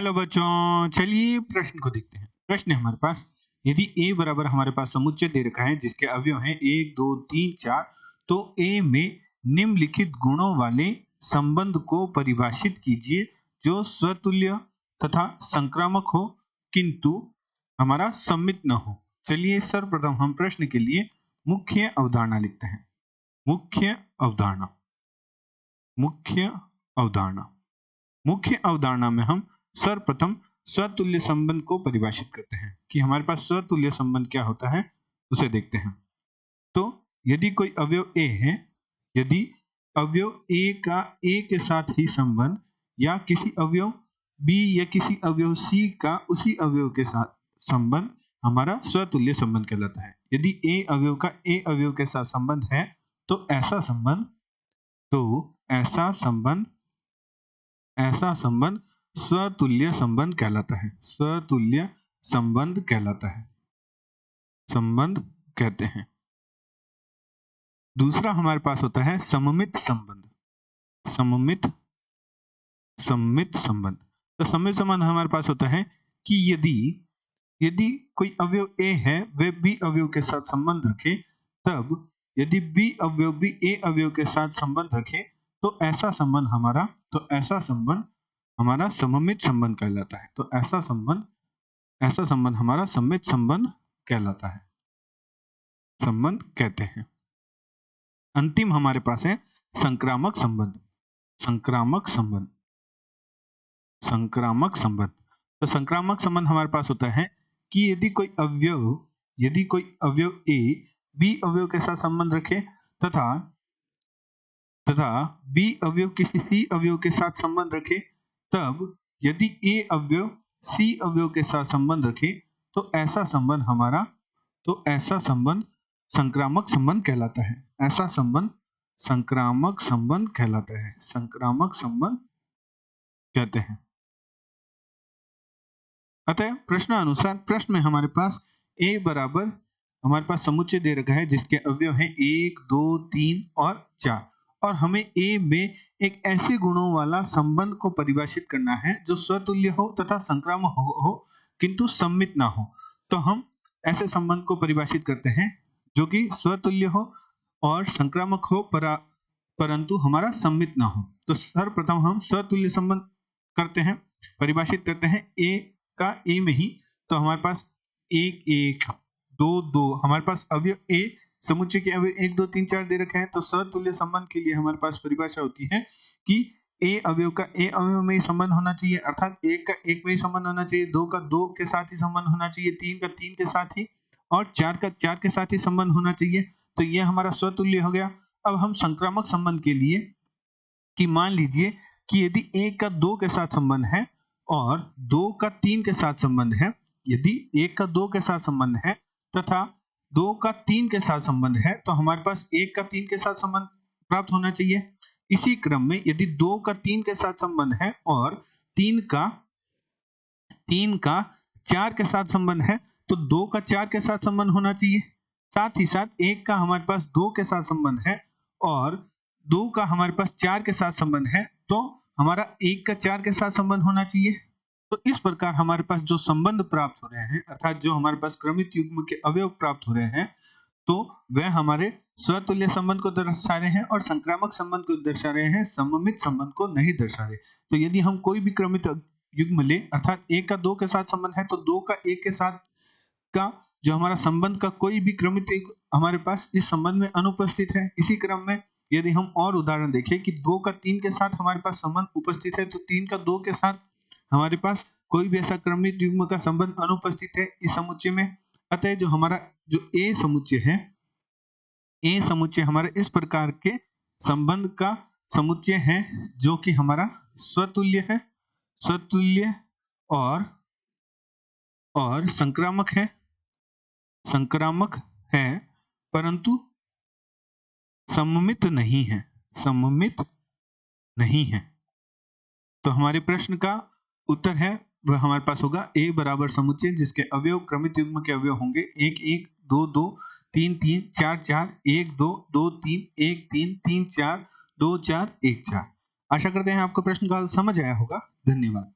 Hello बच्चों, चलिए प्रश्न को देखते हैं। प्रश्न है हमारे पास, यदि a बराबर हमारे पास समुच्चय दे रखा है जिसके अवयव हैं 1 2 3 4, तो a में निम्नलिखित गुणों वाले संबंध को परिभाषित कीजिए जो स्वतुल्य तथा संक्रामक हो किंतु हमारा सम्मित न हो। चलिए सर्वप्रथम हम प्रश्न के लिए मुख्य अवधारणा लिखते हैं। मुख्य अवधारणा मुख्य अवधारणा में हम सर्वप्रथम स्वतुल्य संबंध को परिभाषित करते हैं कि हमारे पास स्वतुल्य संबंध क्या होता है उसे देखते हैं। तो यदि कोई अवयव A है, यदि अवयव A का A के साथ ही संबंध या किसी अवयव B या किसी अवयव C का उसी अवयव के साथ संबंध हमारा स्वतुल्य संबंध कहलाता है। यदि A अवयव का A अवयव के साथ संबंध है तो ऐसा संबंध स्वतुल्य संबंध कहलाता है। स्वतुल्य संबंध कहलाता है, संबंध कहते हैं। दूसरा हमारे पास होता है सममित संबंध। सममित संबंध। तो सममित संबंध हमारे पास होता है कि यदि कोई अवयव A है वे B अवयव के साथ संबंध रखे, तब यदि B अवयव भी A अवयव के साथ संबंध रखे तो ऐसा संबंध हमारा सममित संबंध कहलाता है। तो ऐसा संबंध हमारा सममित संबंध कहलाता है, संबंध कहते हैं। अंतिम हमारे पास है संक्रामक संबंध। तो संक्रामक संबंध हमारे पास होता है कि यदि कोई अवयव A B अवयव के साथ संबंध रखे तथा B अवयव किसी C अवयव के साथ संबंध रखे, तब यदि A अवयव C अवयव के साथ संबंध रखे तो ऐसा संबंध संक्रामक संबंध कहलाता है। ऐसा संबंध संक्रामक संबंध कहलाता है, संक्रामक संबंध कहते हैं। अतः प्रश्न अनुसार प्रश्न में हमारे पास A बराबर हमारे पास समुच्चय दे रखा है जिसके अवयव हैं 1 2 3 और 4, और हमें A में एक ऐसे गुणों वाला संबंध को परिभाषित करना है जो स्वतुल्य हो तथा संक्रामक हो किंतु सम्मित ना हो। तो हम ऐसे संबंध को परिभाषित करते हैं जो कि स्वतुल्य हो और संक्रामक हो परंतु हमारा सम्मित ना हो। तो सर्वप्रथम हम स्वतुल्य संबंध परिभाषित करते हैं A का A में ही। तो हमारे पास 1 1 2 2 हमारे पास अवयव A समुच्चय के अवयव 1 2 3 4 दे रखे हैं। तो स्वतुल्य संबंध के लिए हमारे पास परिभाषा होती है कि A अवयव का A अवयव में ही संबंध होना चाहिए, अर्थात 1 का 1 में ही संबंध होना चाहिए, 2 का 2 के साथ ही संबंध होना चाहिए, 3 का 3 के साथ ही और 4 का 4 के साथ ही संबंध होना चाहिए। तो यह हमारा स्वतुल्य हो गया। अब हम संक्रामक संबंध के लिए कि मान लीजिए कि यदि 1 का 2 के साथ संबंध है और 2 का 3 के साथ संबंध है, यदि 1 का 2 के साथ संबंध है तथा 2 का 3 के साथ संबंध है, तो हमारे पास 1 का 3 के साथ संबंध प्राप्त होना चाहिए। इसी क्रम में यदि 2 का 3 के साथ संबंध है और 3 का 4 के साथ संबंध है, तो 2 का 4 के साथ संबंध होना चाहिए। साथ ही साथ 1 का हमारे पास 2 के साथ संबंध है और 2 का हमारे पास 4 के साथ संबंध है, तो हमारा 1 का 4 के साथ संबंध होना चाहिए। तो इस प्रकार हमारे पास जो संबंध प्राप्त हो रहे हैं, अर्थात जो हमारे पास क्रमित युग्म के अवयव प्राप्त हो रहे हैं, तो वह हमारे स्वतुल्य संबंध को दर्शा रहे हैं और संक्रामक संबंध को दर्शा रहे हैं, सममित संबंध को नहीं दर्शा रहे। तो यदि हम कोई भी क्रमित युग्म ले, अर्थात 1 का 2 के साथ संबंध है तो 2 का 1 के साथ का जो हमारा संबंध का कोई भी क्रमित युग्म हमारे पास इस संबंध में अनुपस्थित है। इसी क्रम में यदि हम और उदाहरण देखें कि 2 का 3 के साथ हमारे पास संबंध उपस्थित है, तो 3 का 2 के साथ हमारे पास कोई भी ऐसा क्रमित युग्म का संबंध अनुपस्थित है इस समुच्चय में। अतः जो हमारा जो A समुच्चय है, A समुच्चय हमारे इस प्रकार के संबंध का समुच्चय है जो कि हमारा स्वतुल्य है, स्वतुल्य और संक्रामक है परंतु सममित नहीं है। तो हमारे प्रश्न का उत्तर है वह हमारे पास होगा A बराबर समुच्चय जिसके अवयव क्रमित युग्म के अवयव होंगे 1 1 2 2 3 3 4 4 1 2 2 3 1 3 3 4 2 4 1 4। आशा करते हैं आपको प्रश्न का हल समझ आया होगा। धन्यवाद।